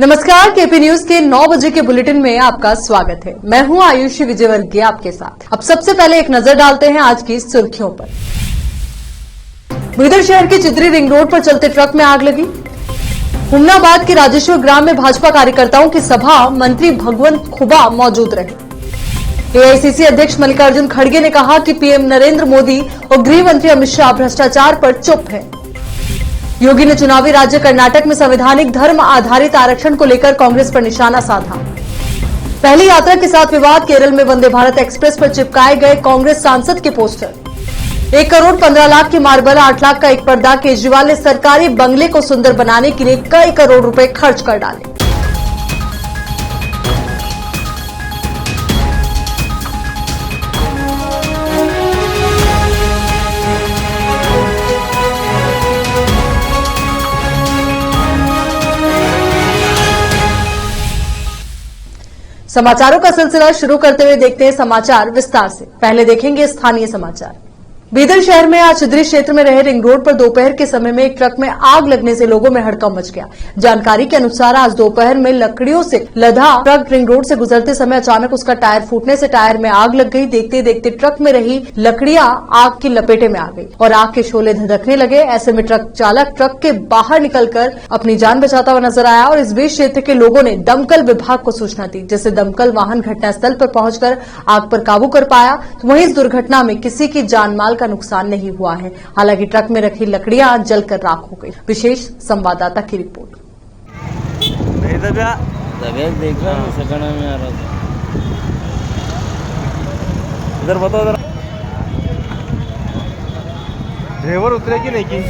नमस्कार, KP news के 9 बजे के बुलेटिन में आपका स्वागत है। मैं हूं आयुषी विजयवर्गीय आपके साथ। अब सबसे पहले एक नजर डालते हैं आज की सुर्खियों पर। बीदर शहर के चितरी रिंग रोड पर चलते ट्रक में आग लगी। हुमनाबाद के राजेश्वर ग्राम में भाजपा कार्यकर्ताओं की सभा, मंत्री भगवंत खुबा मौजूद रहे। एआईसीसी अध्यक्ष मल्लिकार्जुन खड़गे ने कहा कि पीएम नरेंद्र मोदी और गृह मंत्री अमित शाह भ्रष्टाचार पर चुप है। योगी ने चुनावी राज्य कर्नाटक में संवैधानिक धर्म आधारित आरक्षण को लेकर कांग्रेस पर निशाना साधा। पहली यात्रा के साथ विवाद, केरल में वंदे भारत एक्सप्रेस पर चिपकाए गए कांग्रेस सांसद के पोस्टर। 1 करोड़ 15 लाख की मार्बल, 8 लाख का एक पर्दा। केजरीवाल ने सरकारी बंगले को सुंदर बनाने के लिए कई करोड़ रुपए खर्च कर डाले। समाचारों का सिलसिला शुरू करते हुए देखते हैं समाचार विस्तार से। पहले देखेंगे स्थानीय समाचार। बीदर शहर में आज चिदरी क्षेत्र में रहे रिंग रोड पर दोपहर के समय में एक ट्रक में आग लगने से लोगों में हड़कंप मच गया। जानकारी के अनुसार आज दोपहर में लकड़ियों से लदा ट्रक रिंग रोड से गुजरते समय अचानक उसका टायर फूटने से टायर में आग लग गई। देखते देखते ट्रक में रही लकड़ियां आग की लपेटे में आ गई और आग के शोले धधकने लगे। ऐसे में ट्रक चालक ट्रक के बाहर निकलकर अपनी जान बचाता हुआ नजर आया और इस बीच क्षेत्र के लोगों ने दमकल विभाग को सूचना दी, जिससे दमकल वाहन घटनास्थल पर पहुंचकर आग पर काबू कर पाया। वहीं इस दुर्घटना में किसी की जान माल का नुकसान नहीं हुआ है। हालांकि ट्रक में रखी लकड़ियां जलकर राख हो गई। विशेष संवाददाता की रिपोर्ट। देख रहा हूं, सगना में आ रहा था। इधर बताओ जरा, ड्राइवर उतरे कि नहीं की?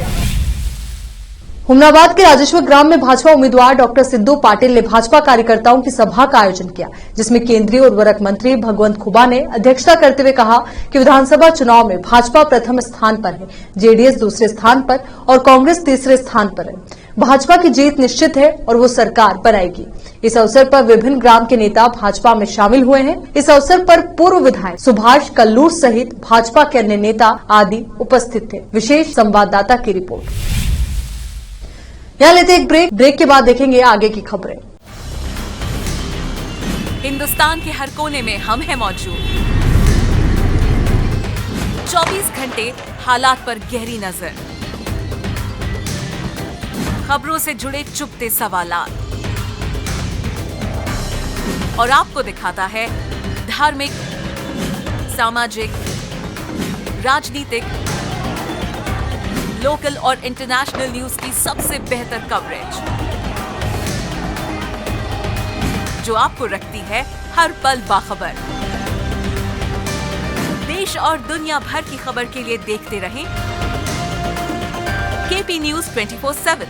हुमनाबाद के राजेश्वर ग्राम में भाजपा उम्मीदवार डॉक्टर सिद्धू पाटिल ने भाजपा कार्यकर्ताओं की सभा का आयोजन किया, जिसमें केंद्रीय उर्वरक मंत्री भगवंत खुबा ने अध्यक्षता करते हुए कहा कि विधानसभा चुनाव में भाजपा प्रथम स्थान पर है, जेडीएस दूसरे स्थान पर और कांग्रेस तीसरे स्थान पर है। भाजपा की जीत निश्चित है और वो सरकार बनाएगी। इस अवसर पर विभिन्न ग्राम के नेता भाजपा में शामिल हुए हैं। इस अवसर पर पूर्व विधायक सुभाष कल्लूर सहित भाजपा के अन्य नेता आदि उपस्थित थे। विशेष संवाददाता की रिपोर्ट। यहाँ लेते एक ब्रेक के बाद देखेंगे आगे की खबरें। हिंदुस्तान के हर कोने में हम हैं मौजूद। 24 घंटे हालात पर गहरी नजर, खबरों से जुड़े चुपते सवालात और आपको दिखाता है धार्मिक, सामाजिक, राजनीतिक, लोकल और इंटरनेशनल न्यूज की सबसे बेहतर कवरेज, जो आपको रखती है हर पल बाखबर। देश और दुनिया भर की खबर के लिए देखते रहें KP news 24/7।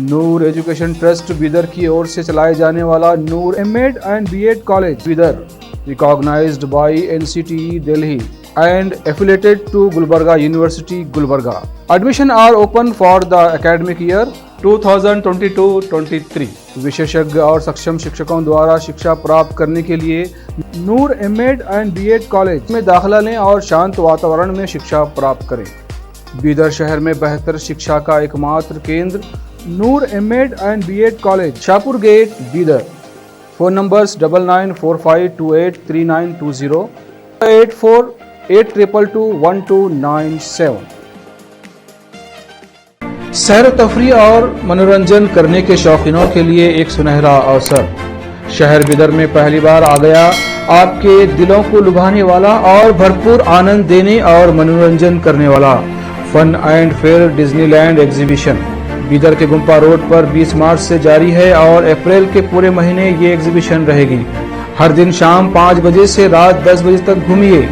Noor education trust Bidar की ओर से चलाए जाने वाला Noor MEd and BEd college Bidar, recognised by NCTE Delhi and affiliated to Gulbarga University, Gulbarga. Admission are open for the academic year 2022-23. विशेषज्ञ और सक्षम शिक्षकों द्वारा शिक्षा प्राप्त करने के लिए नूर एमएड एंड बीएड कॉलेज में दाखिला लें और शांत वातावरण में शिक्षा प्राप्त करें। बीदर शहर में बेहतर शिक्षा का एकमात्र केंद्र Noor MEd and BEd college, Shahpur gate, Bidar. Phone numbers 9945283920, 8482221297। सैर तफरी और मनोरंजन करने के शौकीनों के लिए एक सुनहरा अवसर। शहर बीदर में पहली बार आ गया आपके दिलों को लुभाने वाला और भरपूर आनंद देने और मनोरंजन करने वाला fun and fair Disneyland exhibition. Bidar के गुम्पा रोड पर 20 मार्च से जारी है और अप्रैल के पूरे महीने ये एग्जीबिशन रहेगी। हर दिन शाम 5 बजे से रात 10 बजे तक घूमिए।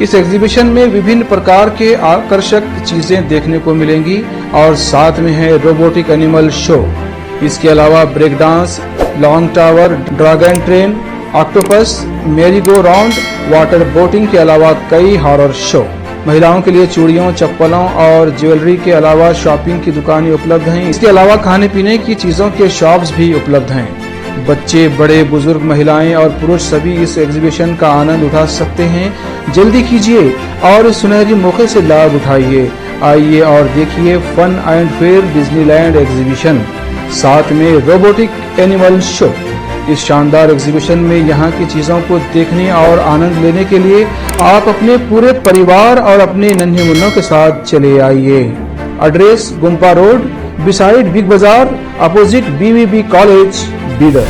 इस एग्जीबिशन में विभिन्न प्रकार के आकर्षक चीजें देखने को मिलेंगी और साथ में है रोबोटिक एनिमल शो। इसके अलावा break dance, long tower, dragon train, octopus, merry go round, water boating के अलावा कई हॉरर शो। महिलाओं के लिए चूड़ियों, चप्पलों और ज्वेलरी के अलावा शॉपिंग की दुकानें उपलब्ध हैं। इसके अलावा खाने पीने की चीजों के शॉप्स भी उपलब्ध हैं। बच्चे, बड़े, बुजुर्ग, महिलाएं और पुरुष सभी इस एग्जीबिशन का आनंद उठा सकते हैं। जल्दी कीजिए और इस सुनहरी मौके से लाभ उठाइए। आइए और देखिए fun and fair Disneyland exhibition. साथ में रोबोटिक एनिमल शो। इस शानदार एग्जीबिशन में यहाँ की चीजों को देखने और आनंद लेने के लिए आप अपने पूरे परिवार और अपने नन्हे मुन्नों के साथ चले आइए। एड्रेस गुम्पा रोड बिसाइड बिग बाजार opposite BVB college Bidar.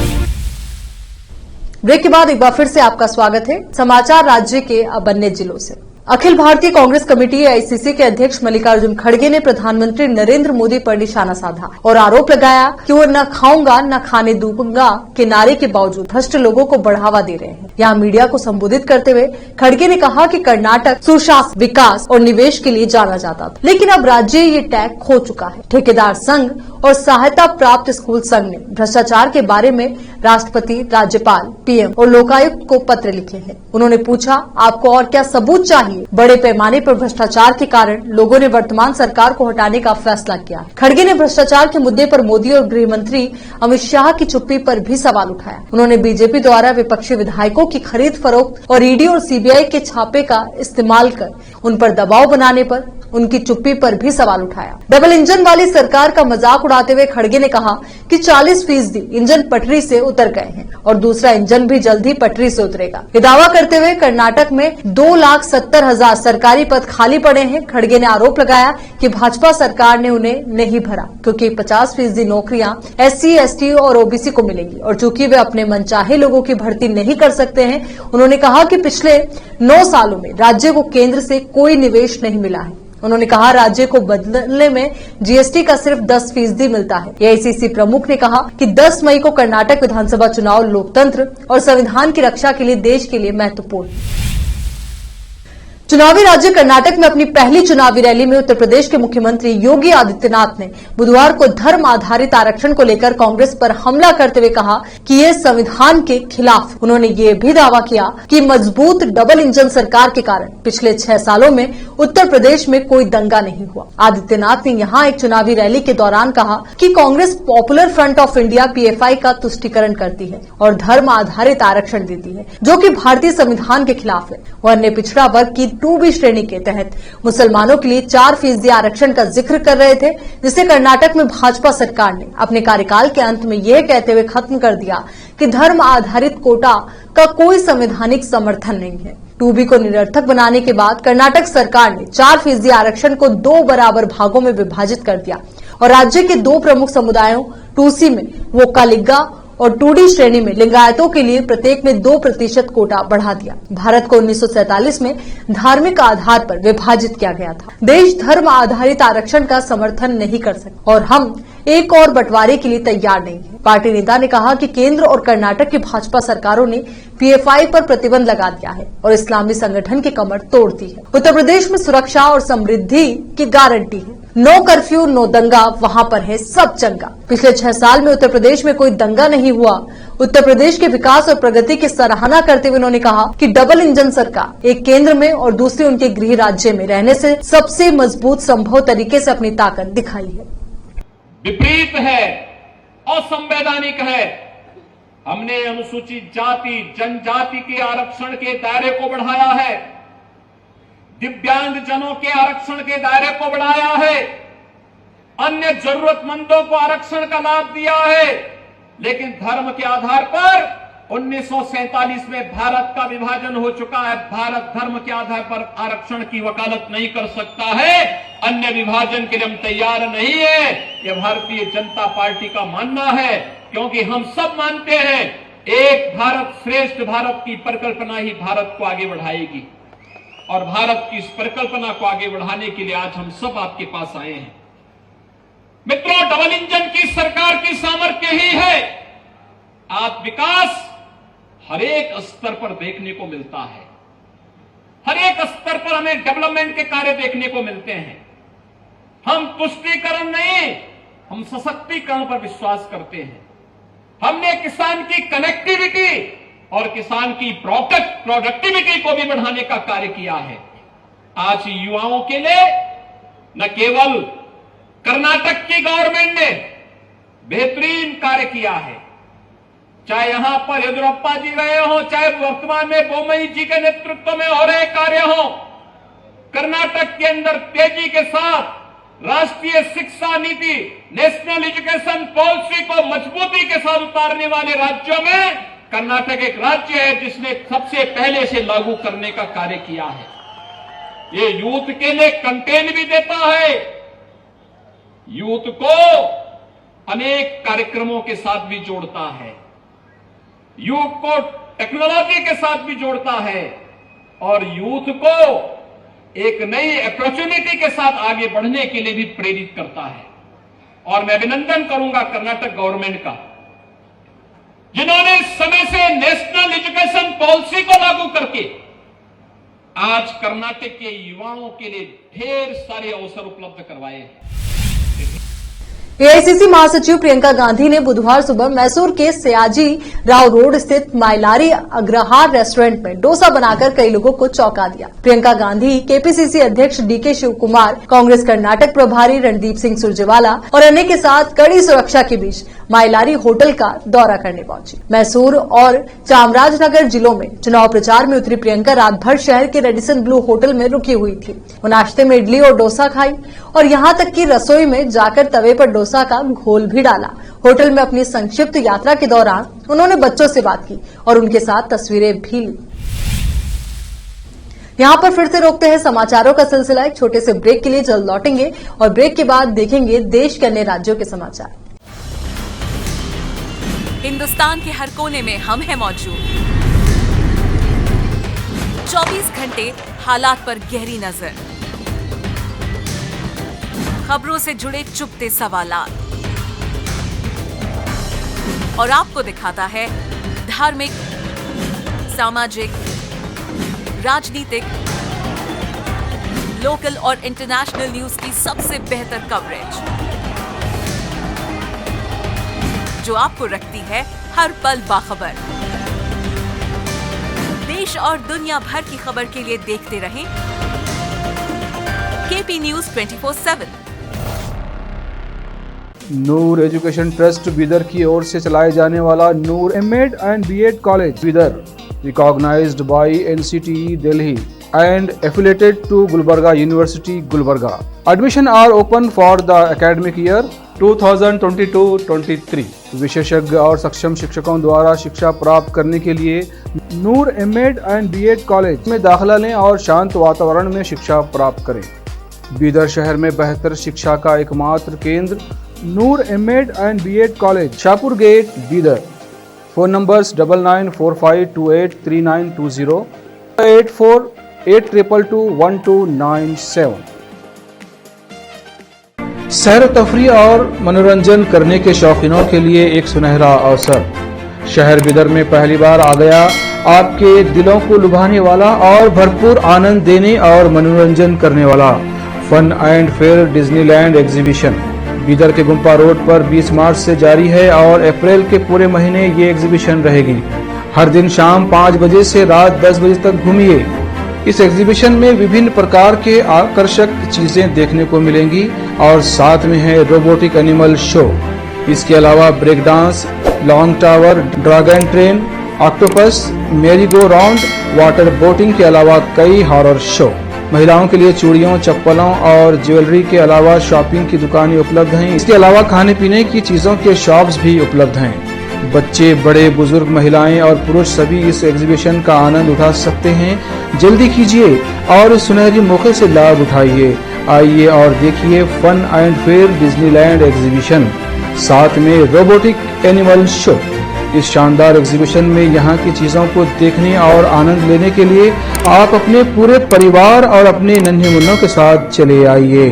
Break के बाद एक बार फिर से आपका स्वागत है। समाचार राज्य के अब अन्य जिलों से। अखिल भारतीय कांग्रेस कमेटी एआईसीसी के अध्यक्ष मल्लिकार्जुन खड़गे ने प्रधानमंत्री नरेंद्र मोदी पर निशाना साधा और आरोप लगाया कि वो न खाऊंगा न खाने दूंगा के नारे के बावजूद भ्रष्ट लोगों को बढ़ावा दे रहे हैं। यहाँ मीडिया को संबोधित करते हुए खड़गे ने कहा कि कर्नाटक सुशासन, विकास और निवेश के लिए जाना जाता था, लेकिन अब राज्य ये टैग खो चुका है। ठेकेदार संघ और सहायता प्राप्त स्कूल संघ ने भ्रष्टाचार के बारे में राष्ट्रपति, राज्यपाल, पीएम और लोकायुक्त को पत्र लिखे हैं। उन्होंने पूछा, आपको और क्या सबूत चाहिए? बड़े पैमाने पर भ्रष्टाचार के कारण लोगों ने वर्तमान सरकार को हटाने का फैसला किया। खड़गे ने भ्रष्टाचार के मुद्दे पर मोदी और गृह मंत्री अमित शाह की चुप्पी पर भी सवाल उठाया। उन्होंने बीजेपी द्वारा विपक्षी विधायकों की खरीद फरोख्त और ईडी और सीबीआई के छापे का इस्तेमाल कर उन पर दबाव बनाने पर उनकी चुप्पी पर भी सवाल उठाया। डबल इंजन वाली सरकार का मजाक उड़ाते हुए खड़गे ने कहा कि 40% इंजन पटरी से उतर गए हैं और दूसरा इंजन भी जल्द ही पटरी से उतरेगा। ये दावा करते हुए कर्नाटक में 2,70,000 सरकारी पद खाली पड़े हैं। खड़गे ने आरोप लगाया कि भाजपा सरकार ने उन्हें नहीं भरा क्योंकि 50% नौकरियां SC, ST और OBC को मिलेंगी और चूंकि वे अपने मनचाहे लोगों की भर्ती नहीं कर सकते हैं। उन्होंने कहा कि पिछले 9 सालों में राज्य को केंद्र से कोई निवेश नहीं मिला है। उन्होंने कहा राज्य को बदले में GST का सिर्फ 10% मिलता है। एआईसीसी प्रमुख ने कहा कि 10 मई को कर्नाटक विधानसभा चुनाव लोकतंत्र और संविधान की रक्षा के लिए देश के लिए महत्वपूर्ण है। चुनावी राज्य कर्नाटक में अपनी पहली चुनावी रैली में उत्तर प्रदेश के मुख्यमंत्री योगी आदित्यनाथ ने बुधवार को धर्म आधारित आरक्षण को लेकर कांग्रेस पर हमला करते हुए कहा कि ये संविधान के खिलाफ। उन्होंने ये भी दावा किया कि मजबूत डबल इंजन सरकार के कारण पिछले 6 सालों में उत्तर प्रदेश में कोई दंगा नहीं हुआ। आदित्यनाथ ने यहाँ एक चुनावी रैली के दौरान कहा कि Congress popular front of India PFI का तुष्टीकरण करती है और धर्म आधारित आरक्षण देती है, जो कि भारतीय संविधान के खिलाफ है। वह अन्य पिछड़ा वर्ग की 2B श्रेणी के तहत मुसलमानों के लिए 4% आरक्षण का जिक्र कर रहे थे, जिसे कर्नाटक में भाजपा सरकार ने अपने कार्यकाल के अंत में यह कहते हुए खत्म कर दिया कि धर्म आधारित कोटा का कोई संवैधानिक समर्थन नहीं है। 2B को निरर्थक बनाने के बाद कर्नाटक सरकार ने 4% आरक्षण को 2 बराबर भागों में विभाजित कर दिया और राज्य के 2 प्रमुख समुदायों 2C में वोक्कालिगा और 2D श्रेणी में लिंगायतों के लिए प्रत्येक में 2% कोटा बढ़ा दिया। भारत को 1947 में धार्मिक आधार पर विभाजित किया गया था। देश धर्म आधारित आरक्षण का समर्थन नहीं कर सकता और हम एक और बंटवारे के लिए तैयार नहीं है। पार्टी नेता ने कहा कि केंद्र और कर्नाटक की भाजपा सरकारों ने PFI पर प्रतिबंध लगा दिया है और इस्लामी संगठन की कमर तोड़ दी है। उत्तर प्रदेश में सुरक्षा और समृद्धि की गारंटी है। नो कर्फ्यू, नो दंगा, वहां पर है सब चंगा। पिछले 6 साल में उत्तर प्रदेश में कोई दंगा नहीं हुआ। उत्तर प्रदेश के विकास और प्रगति की सराहना करते हुए उन्होंने कहा कि डबल इंजन सरकार एक केंद्र में और दूसरी उनके गृह राज्य में रहने से सबसे मजबूत संभव तरीके से अपनी ताकत दिखाई है। विपरीत है, असंवैधानिक है। हमने अनुसूचित जाति जनजाति के आरक्षण के दायरे को बढ़ाया है, दिव्यांग जनों के आरक्षण के दायरे को बढ़ाया है, अन्य जरूरतमंदों को आरक्षण का लाभ दिया है। लेकिन धर्म के आधार पर 1947 में भारत का विभाजन हो चुका है। भारत धर्म के आधार पर आरक्षण की वकालत नहीं कर सकता है। अन्य विभाजन के लिए हम तैयार नहीं है। यह भारतीय जनता पार्टी का मानना है, क्योंकि हम सब मानते हैं एक भारत श्रेष्ठ भारत की परिकल्पना ही भारत को आगे बढ़ाएगी और भारत की इस परिकल्पना को आगे बढ़ाने के लिए आज हम सब आपके पास आए हैं। मित्रों, डबल इंजन की सरकार की सामर्थ्य ही है आप विकास हर एक स्तर पर देखने को मिलता है। हर एक स्तर पर हमें डेवलपमेंट के कार्य देखने को मिलते हैं। हम तुष्टीकरण नहीं, हम सशक्तिकरण पर विश्वास करते हैं। हमने किसान की कनेक्टिविटी और किसान की प्रोडक्टिविटी को भी बढ़ाने का कार्य किया है। आज युवाओं के लिए न केवल कर्नाटक की गवर्नमेंट ने बेहतरीन कार्य किया है, चाहे यहां पर येदियुरप्पा जी रहे हो, चाहे वर्तमान में बोम्मई जी के नेतृत्व में हो रहे कार्य हो। कर्नाटक के अंदर तेजी के साथ राष्ट्रीय शिक्षा नीति, नेशनल एजुकेशन पॉलिसी को मजबूती के साथ उतारने वाले राज्यों में कर्नाटक एक राज्य है जिसने सबसे पहले से लागू करने का कार्य किया है। ये यूथ के लिए कंटेंट भी देता है, यूथ को अनेक कार्यक्रमों के साथ भी जोड़ता है, यूथ को टेक्नोलॉजी के साथ भी जोड़ता है और यूथ को एक नई अपॉर्चुनिटी के साथ आगे बढ़ने के लिए भी प्रेरित करता है। और मैं अभिनंदन करूंगा कर्नाटक गवर्नमेंट का, जिन्होंने समय से नेशनल एजुकेशन पॉलिसी को लागू करके आज कर्नाटक के युवाओं के लिए ढेर सारे अवसर उपलब्ध करवाए हैं। एआईसीसी महासचिव प्रियंका गांधी ने बुधवार सुबह मैसूर के सयाजी राव रोड स्थित माइलारी अग्रहार रेस्टोरेंट में डोसा बनाकर कई लोगों को चौंका दिया। प्रियंका गांधी केपीसीसी अध्यक्ष डीके शिवकुमार, कांग्रेस कर्नाटक प्रभारी रणदीप सिंह सुरजेवाला और अन्य के साथ कड़ी सुरक्षा के बीच माइलारी होटल का दौरा करने पहुंची। मैसूर और चामराजनगर जिलों में चुनाव प्रचार में उतरी प्रियंका रात भर शहर के रेडिसन ब्लू होटल में रुकी हुई थी। वो नाश्ते में इडली और डोसा खाई और यहां तक कि रसोई में जाकर तवे पर डोसा का घोल भी डाला। होटल में अपनी संक्षिप्त यात्रा के दौरान उन्होंने बच्चों से बात की और उनके साथ तस्वीरें भी ली। यहां पर फिर से रोकते हैं समाचारों का सिलसिला। एक छोटे से ब्रेक के लिए जल्द लौटेंगे और ब्रेक के बाद देखेंगे देश के अन्य राज्यों के समाचार। हिंदुस्तान के हर कोने में हम हैं मौजूद। 24 घंटे हालात पर गहरी नजर, खबरों से जुड़े चुपते सवालात और आपको दिखाता है धार्मिक, सामाजिक, राजनीतिक, लोकल और इंटरनेशनल न्यूज की सबसे बेहतर कवरेज, जो आपको रखती है हर पल बाखबर। देश और दुनिया भर की खबर के लिए देखते रहें KP news 24/7। Noor education trust Bidar की ओर से चलाए जाने वाला Noor MEd and BEd college Bidar, recognized by NCTE Delhi and affiliated to Gulbarga University, Gulbarga. Admission are open for the academic year 2022-23. विशेषज्ञ और सक्षम शिक्षकों द्वारा शिक्षा प्राप्त करने के लिए नूर एमएड एंड बीएड कॉलेज में दाखिला लें और शांत वातावरण में शिक्षा प्राप्त करें। बीदर शहर में बेहतर शिक्षा का एकमात्र केंद्र Noor MEd and BEd college, Shahpur gate, Bidar. Phone numbers 9945283920, 8482221297। सैर तफरी और मनोरंजन करने के शौकीनों के लिए एक सुनहरा अवसर। शहर बीदर में पहली बार आ गया आपके दिलों को लुभाने वाला और भरपूर आनंद देने और मनोरंजन करने वाला fun and fair Disneyland exhibition. Bidar के गुम्पा रोड पर 20 मार्च से जारी है और अप्रैल के पूरे महीने ये एग्जीबिशन रहेगी। हर दिन शाम 5 बजे से रात 10 बजे तक घूमिए। इस एग्जीबिशन में विभिन्न प्रकार के आकर्षक चीजें देखने को मिलेंगी और साथ में है रोबोटिक एनिमल शो। इसके अलावा break dance, long tower, dragon train, octopus, merry go round, water boating के अलावा कई हॉरर शो। महिलाओं के लिए चूड़ियों, चप्पलों और ज्वेलरी के अलावा शॉपिंग की दुकानें उपलब्ध हैं। इसके अलावा खाने पीने की चीजों के शॉप्स भी उपलब्ध हैं। बच्चे, बड़े, बुजुर्ग, महिलाएं और पुरुष सभी इस एग्जीबिशन का आनंद उठा सकते हैं। जल्दी कीजिए और इस सुनहरी मौके से लाभ उठाइए। आइए और देखिए fun and fair Disneyland exhibition, साथ में रोबोटिक एनिमल शो। इस शानदार एग्जीबिशन में यहाँ की चीजों को देखने और आनंद लेने के लिए आप अपने पूरे परिवार और अपने नन्हे मुन्नों के साथ चले आइए।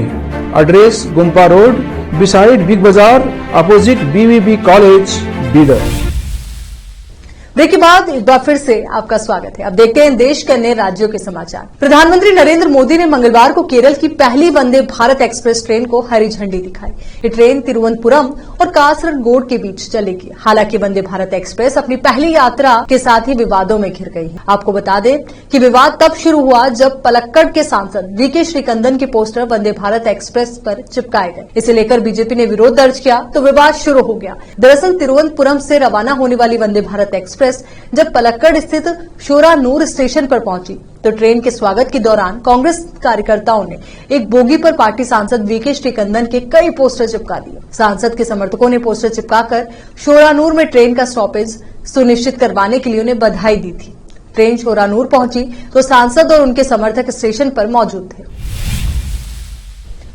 एड्रेस गुम्पा रोड, बिसाइड बिग बाजार, opposite BVB college, Bidar. Break के बाद एक बार फिर से आपका स्वागत है। अब देखते हैं देश के अन्य राज्यों के समाचार। प्रधानमंत्री नरेंद्र मोदी ने मंगलवार को केरल की पहली वंदे भारत एक्सप्रेस ट्रेन को हरी झंडी दिखाई। ये ट्रेन तिरुवनंतपुरम और कासरगोड के बीच चलेगी। हालांकि वंदे भारत एक्सप्रेस अपनी पहली यात्रा के साथ ही विवादों में घिर गई है। आपको बता दें कि विवाद तब शुरू हुआ जब पलक्कड़ के सांसद वीके श्रीकंदन के पोस्टर वंदे भारत एक्सप्रेस पर चिपकाए गए। इसे लेकर बीजेपी ने विरोध दर्ज किया तो विवाद शुरू हो गया। दरअसल तिरुवनंतपुरम से रवाना होने वाली वंदे भारत एक्सप्रेस एक्सप्रेस जब पलक्कड़ स्थित शोरानूर स्टेशन पर पहुंची तो ट्रेन के स्वागत के दौरान कांग्रेस कार्यकर्ताओं ने एक बोगी पर पार्टी सांसद वीके श्रीकंदन के कई पोस्टर चिपका दिए। सांसद के समर्थकों ने पोस्टर चिपकाकर शोरानूर में ट्रेन का स्टॉपेज सुनिश्चित करवाने के लिए उन्हें बधाई दी थी। ट्रेन शोरानूर पहुंची तो सांसद और उनके समर्थक स्टेशन पर मौजूद थे।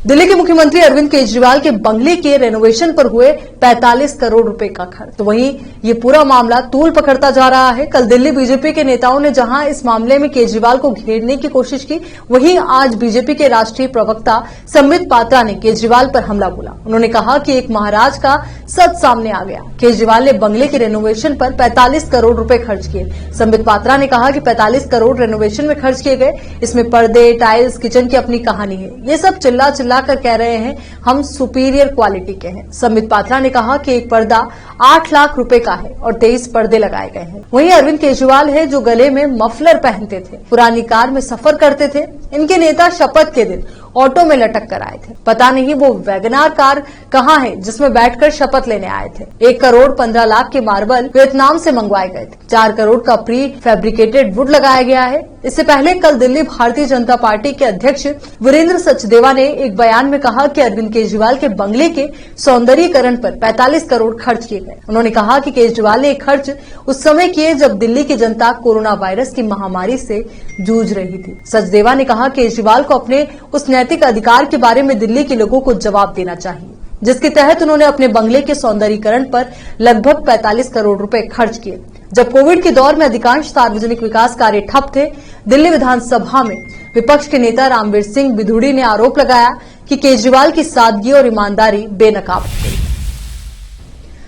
दिल्ली के मुख्यमंत्री अरविंद केजरीवाल के बंगले के रेनोवेशन पर हुए 45 करोड़ रुपए का खर्च। तो वहीं ये पूरा मामला तूल पकड़ता जा रहा है। कल दिल्ली बीजेपी के नेताओं ने जहां इस मामले में केजरीवाल को घेरने की कोशिश की, वहीं आज बीजेपी के राष्ट्रीय प्रवक्ता संबित पात्रा ने केजरीवाल पर हमला बोला। उन्होंने कहा कि एक महाराज का सच सामने आ गया। केजरीवाल ने बंगले के रेनोवेशन पर 45 करोड़ रुपए खर्च किए। संबित पात्रा ने कहा कि 45 करोड़ रेनोवेशन में खर्च किए गए। इसमें पर्दे, टाइल्स, किचन की अपनी कहानी है। ये सब चिल्ला कर कह रहे हैं हम सुपीरियर क्वालिटी के हैं। संबित पात्रा ने कहा कि एक पर्दा 8 लाख रुपए का है और 23 पर्दे लगाए गए हैं। वहीं अरविंद केजरीवाल है जो गले में मफलर पहनते थे, पुरानी कार में सफर करते थे। इनके नेता शपथ के दिन ऑटो में लटक कर आए थे। पता नहीं वो वैगनार कार कहाँ है जिसमें बैठकर शपथ लेने आए थे। 1 करोड़ 15 लाख के मार्बल वियतनाम से मंगवाए गए थे। 4 करोड़ का प्री फैब्रिकेटेड वुड लगाया गया है। इससे पहले कल दिल्ली भारतीय जनता पार्टी के अध्यक्ष वीरेंद्र सचदेवा ने एक बयान में कहा कि अरविंद केजरीवाल के बंगले के सौंदर्यीकरण पर 45 करोड़ खर्च किए गए। उन्होंने कहा कि केजरीवाल ने ये खर्च उस समय किए जब दिल्ली की जनता कोरोना वायरस की महामारी से जूझ रही थी। सचदेवा ने कहा केजरीवाल को अपने उस नैतिक अधिकार के बारे में दिल्ली के लोगों को जवाब देना चाहिए जिसके तहत उन्होंने अपने बंगले के सौंदर्यीकरण पर लगभग 45 करोड़ रुपए खर्च किए। जब कोविड के दौर में अधिकांश सार्वजनिक विकास कार्य ठप थे, दिल्ली विधानसभा में विपक्ष के नेता रामवीर सिंह बिधूड़ी ने आरोप लगाया कि केजरीवाल की सादगी और ईमानदारी बेनकाब हो गई।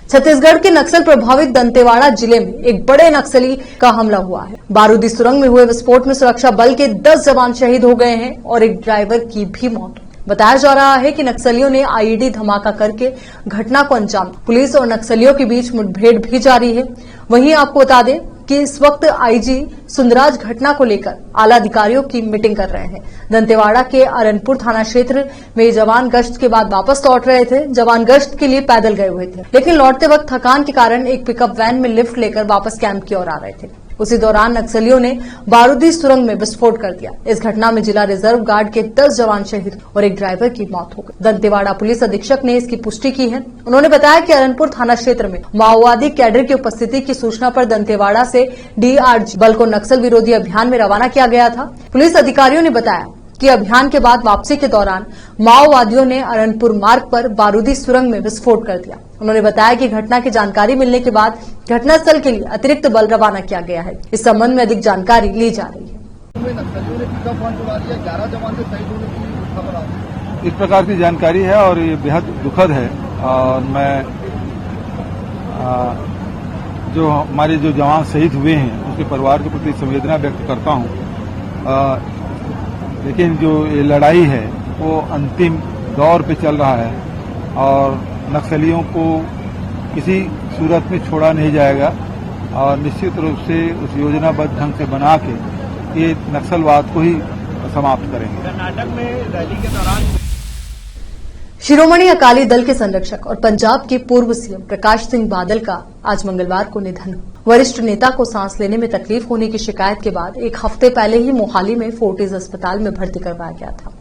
छत्तीसगढ़ के नक्सल प्रभावित दंतेवाड़ा जिले में एक बड़े नक्सली का हमला हुआ है। बारूदी सुरंग में हुए विस्फोट में सुरक्षा बल के 10 जवान शहीद हो गए हैं और एक ड्राइवर की भी मौत। बताया जा रहा है कि नक्सलियों ने आईईडी धमाका करके घटना को अंजाम दिया। पुलिस और नक्सलियों के बीच मुठभेड़ भी जारी है। वहीं आपको बता दें कि इस वक्त आईजी सुंदराज घटना को लेकर आला अधिकारियों की मीटिंग कर रहे हैं। दंतेवाड़ा के अरनपुर थाना क्षेत्र में जवान गश्त के बाद वापस लौट रहे थे। जवान गश्त के लिए पैदल गए हुए थे, लेकिन लौटते वक्त थकान के कारण एक पिकअप वैन में लिफ्ट लेकर वापस कैंप की ओर आ रहे थे। उसी दौरान नक्सलियों ने बारूदी सुरंग में विस्फोट कर दिया। इस घटना में जिला रिजर्व गार्ड के 10 जवान शहीद और एक ड्राइवर की मौत हो गई। दंतेवाड़ा पुलिस अधीक्षक ने इसकी पुष्टि की है। उन्होंने बताया कि अरनपुर थाना क्षेत्र में माओवादी कैडर की उपस्थिति की सूचना पर दंतेवाड़ा से डीआरजी बल को नक्सल विरोधी अभियान में रवाना किया गया था। पुलिस अधिकारियों ने बताया कि अभियान के बाद वापसी के दौरान माओवादियों ने अरनपुर मार्ग पर बारूदी सुरंग में विस्फोट कर दिया। उन्होंने बताया कि घटना की जानकारी मिलने के बाद घटनास्थल के लिए अतिरिक्त बल रवाना किया गया है। इस संबंध में अधिक जानकारी ली जा रही है। इस प्रकार की जानकारी है और ये बेहद दुखद है और मैं जो हमारे जो जवान शहीद हुए हैं उसके परिवार के प्रति संवेदना व्यक्त करता हूं। लेकिन जो ये लड़ाई है वो अंतिम दौर पे चल रहा है और नक्सलियों को किसी सूरत में छोड़ा नहीं जाएगा और निश्चित रूप से उस योजनाबद्ध ढंग से बना के ये नक्सलवाद को ही समाप्त करेंगे। कर्नाटक में रैली के दौरान शिरोमणि अकाली दल के संरक्षक और पंजाब के पूर्व सीएम प्रकाश सिंह बादल का आज मंगलवार को निधन हुआ। वरिष्ठ नेता को सांस लेने में तकलीफ होने की शिकायत के बाद एक हफ्ते पहले ही मोहाली में फोर्टिस अस्पताल में भर्ती करवाया गया था।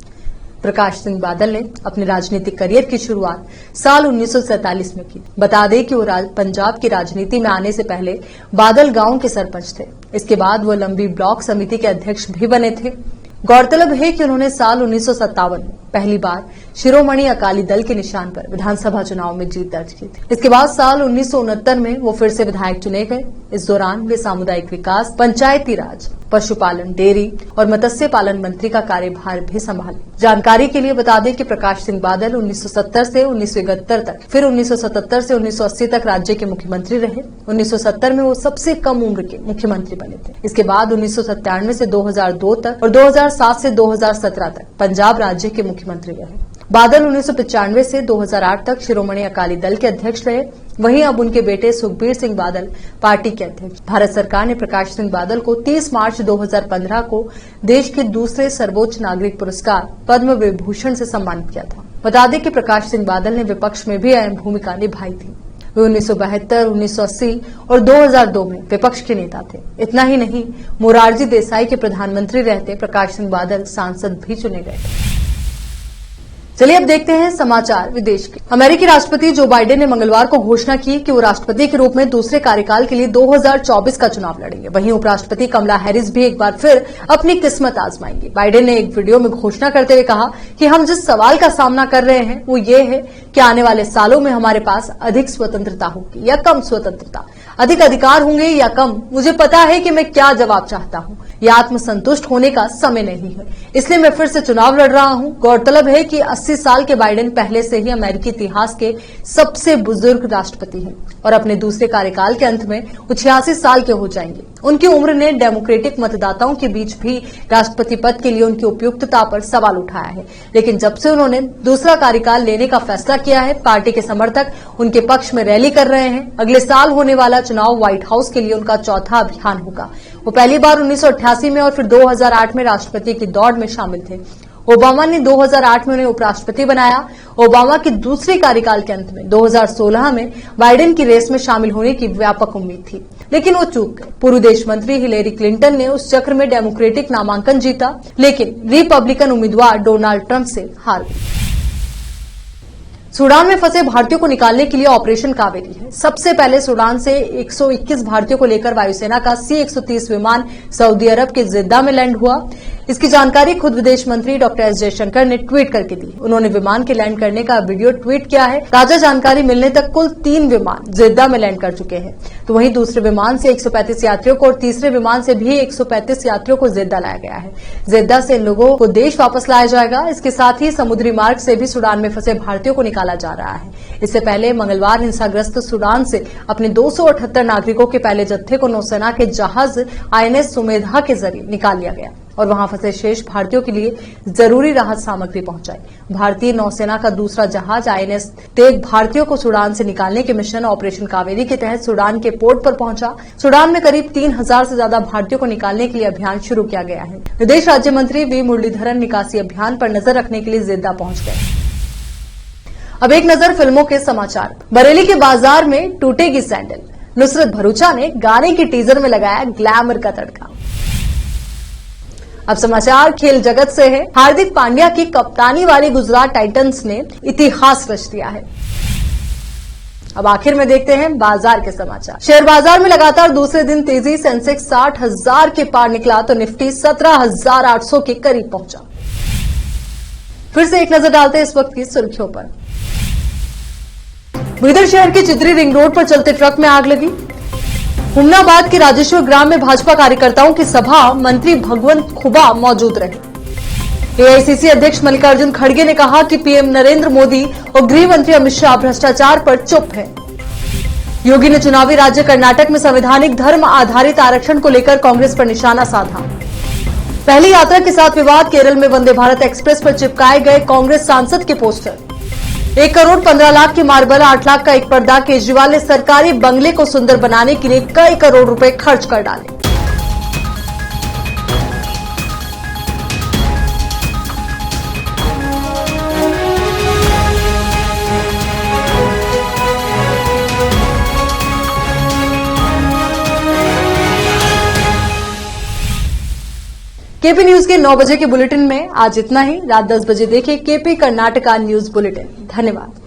प्रकाश सिंह बादल ने अपने राजनीतिक करियर की शुरुआत साल 1947 में की। बता दें कि वो पंजाब की राजनीति में आने से पहले बादल गांव के सरपंच थे। इसके बाद वो लंबी ब्लॉक समिति के अध्यक्ष भी बने थे। गौरतलब है कि उन्होंने साल 1957 में पहली बार शिरोमणि अकाली दल के निशान पर विधानसभा चुनाव में जीत दर्ज की थी। इसके बाद साल 1969 में वो फिर से विधायक चुने गए। इस दौरान वे सामुदायिक विकास, पंचायती राज, पशुपालन, डेयरी और मत्स्य पालन मंत्री का कार्यभार भी संभाले। जानकारी के लिए बता दें कि प्रकाश सिंह बादल 1970 से 1971 तक, फिर 1977 से 1980 तक राज्य के मुख्यमंत्री रहे। 1970 में वो सबसे कम उम्र के मुख्यमंत्री बने थे। इसके बाद 1997 से 2002 तक और 2007 से 2017 तक पंजाब राज्य के मुख्यमंत्री रहे। बादल 1995 से 2008 तक शिरोमणि अकाली दल के अध्यक्ष रहे। वहीं अब उनके बेटे सुखबीर सिंह बादल पार्टी के अध्यक्ष। भारत सरकार ने प्रकाश सिंह बादल को 30 मार्च 2015 को देश के दूसरे सर्वोच्च नागरिक पुरस्कार पद्म विभूषण से सम्मानित किया था। बता दें कि प्रकाश सिंह बादल ने विपक्ष में भी अहम भूमिका निभाई थी। वे 1972, 1980 और 2002 में विपक्ष के नेता थे। इतना ही नहीं, मोरारजी देसाई के प्रधानमंत्री रहते प्रकाश सिंह बादल सांसद भी चुने गए थे। चलिए अब देखते हैं समाचार विदेश के। अमेरिकी राष्ट्रपति जो बाइडेन ने मंगलवार को घोषणा की कि वो राष्ट्रपति के रूप में दूसरे कार्यकाल के लिए 2024 का चुनाव लड़ेंगे। वहीं उपराष्ट्रपति कमला हैरिस भी एक बार फिर अपनी किस्मत आजमाएंगी। बाइडेन ने एक वीडियो में घोषणा करते हुए कहा कि हम जिस सवाल का सामना कर रहे हैं वो ये है कि आने वाले सालों में हमारे पास अधिक स्वतंत्रता होगी या कम स्वतंत्रता, अधिक अधिकार होंगे या कम। मुझे पता है कि मैं क्या जवाब चाहता हूं। यह आत्मसंतुष्ट होने का समय नहीं है, इसलिए मैं फिर से चुनाव लड़ रहा हूं। गौरतलब है कि 80 साल के बाइडेन पहले से ही अमेरिकी इतिहास के सबसे बुजुर्ग राष्ट्रपति हैं और अपने दूसरे कार्यकाल के अंत में वो 86 साल के हो जाएंगे। उनकी उम्र ने डेमोक्रेटिक मतदाताओं के बीच भी राष्ट्रपति पद के लिए उनकी उपयुक्तता पर सवाल उठाया है, लेकिन जब से उन्होंने दूसरा कार्यकाल लेने का फैसला किया है, पार्टी के समर्थक उनके पक्ष में रैली कर रहे हैं। अगले साल होने वाला चुनाव व्हाइट हाउस के लिए उनका चौथा अभियान होगा। वो पहली बार 1988 में और फिर 2008 में राष्ट्रपति की दौड़ में शामिल थे। ओबामा ने 2008 में उन्हें उपराष्ट्रपति बनाया। ओबामा के दूसरे कार्यकाल के अंत में 2016 में बाइडेन की रेस में शामिल होने की व्यापक उम्मीद थी, लेकिन वो चूक गए। पूर्व देश मंत्री हिलेरी क्लिंटन ने उस चक्र में डेमोक्रेटिक नामांकन जीता, लेकिन रिपब्लिकन उम्मीदवार डोनाल्ड ट्रंप से हार गई। सूडान में फंसे भारतीयों को निकालने के लिए ऑपरेशन कावेरी है। सबसे पहले सूडान से 121 भारतीयों को लेकर वायुसेना का C-130 विमान सऊदी अरब के जिद्दा में लैंड हुआ। इसकी जानकारी खुद विदेश मंत्री डॉक्टर एस जयशंकर ने ट्वीट करके दी। उन्होंने विमान के लैंड करने का वीडियो ट्वीट किया है। ताजा जानकारी मिलने तक कुल 3 विमान जिद्दा में लैंड कर चुके हैं, तो वहीं दूसरे विमान से 135 यात्रियों को और तीसरे विमान से भी 135 यात्रियों को जिद्दा लाया गया है। जिद्दा से इन लोगों को देश वापस लाया जाएगा। इसके साथ ही समुद्री मार्ग से भी सूडान में फंसे भारतीयों को निकाला जा रहा है। इससे पहले मंगलवार हिंसाग्रस्त सूडान से अपने 278 नागरिकों के पहले जत्थे को नौसेना के जहाज INS सुमेधा के जरिए निकाल लिया गया और वहां फंसे शेष भारतीयों के लिए जरूरी राहत सामग्री पहुंचाई। भारतीय नौसेना का दूसरा जहाज INS तेग भारतीयों को सूडान से निकालने के मिशन ऑपरेशन कावेरी के तहत सूडान के पोर्ट पर पहुंचा। सूडान में करीब 3000 से ज्यादा भारतीयों को निकालने के लिए अभियान शुरू किया गया है। विदेश राज्य मंत्री वी मुरलीधरन निकासी अभियान पर नजर रखने के लिए जिद्दा पहुंच गए। अब एक नजर फिल्मों के समाचार। बरेली के बाजार में टूटेगी सैंडल। नुसरत भरूचा ने गाने की टीजर में लगाया ग्लैमर का तड़का। अब समाचार खेल जगत से है। हार्दिक पांड्या की कप्तानी वाली गुजरात टाइटंस ने इतिहास रच दिया है। अब आखिर में देखते हैं बाजार के समाचार। शेयर बाजार में लगातार दूसरे दिन तेजी। सेंसेक्स 60,000 के पार निकला तो निफ्टी 17,800 के करीब पहुंचा। फिर से एक नजर डालते हैं इस वक्त की सुर्खियों पर। बीदर शहर के चित्री रिंग रोड पर चलते ट्रक में आग लगी। हुमनाबाद के राजेश्वर ग्राम में भाजपा कार्यकर्ताओं की सभा, मंत्री भगवंत खुबा मौजूद रहे। AICC अध्यक्ष मल्लिकार्जुन खड़गे ने कहा कि पीएम नरेंद्र मोदी और गृह मंत्री अमित शाह भ्रष्टाचार पर चुप है। योगी ने चुनावी राज्य कर्नाटक में संवैधानिक धर्म आधारित आरक्षण को लेकर कांग्रेस पर निशाना साधा। पहली यात्रा के साथ विवाद। केरल में वंदे भारत एक्सप्रेस पर चिपकाए गए कांग्रेस सांसद के पोस्टर। 1 करोड़ 15 लाख की मार्बल, 8 लाख का एक पर्दा। केजरीवाल ने सरकारी बंगले को सुंदर बनाने के लिए कई करोड़ रुपए खर्च कर डाले। केपी न्यूज के 9 बजे के बुलेटिन में आज इतना ही। रात 10 बजे देखें केपी कर्नाटका न्यूज बुलेटिन। धन्यवाद।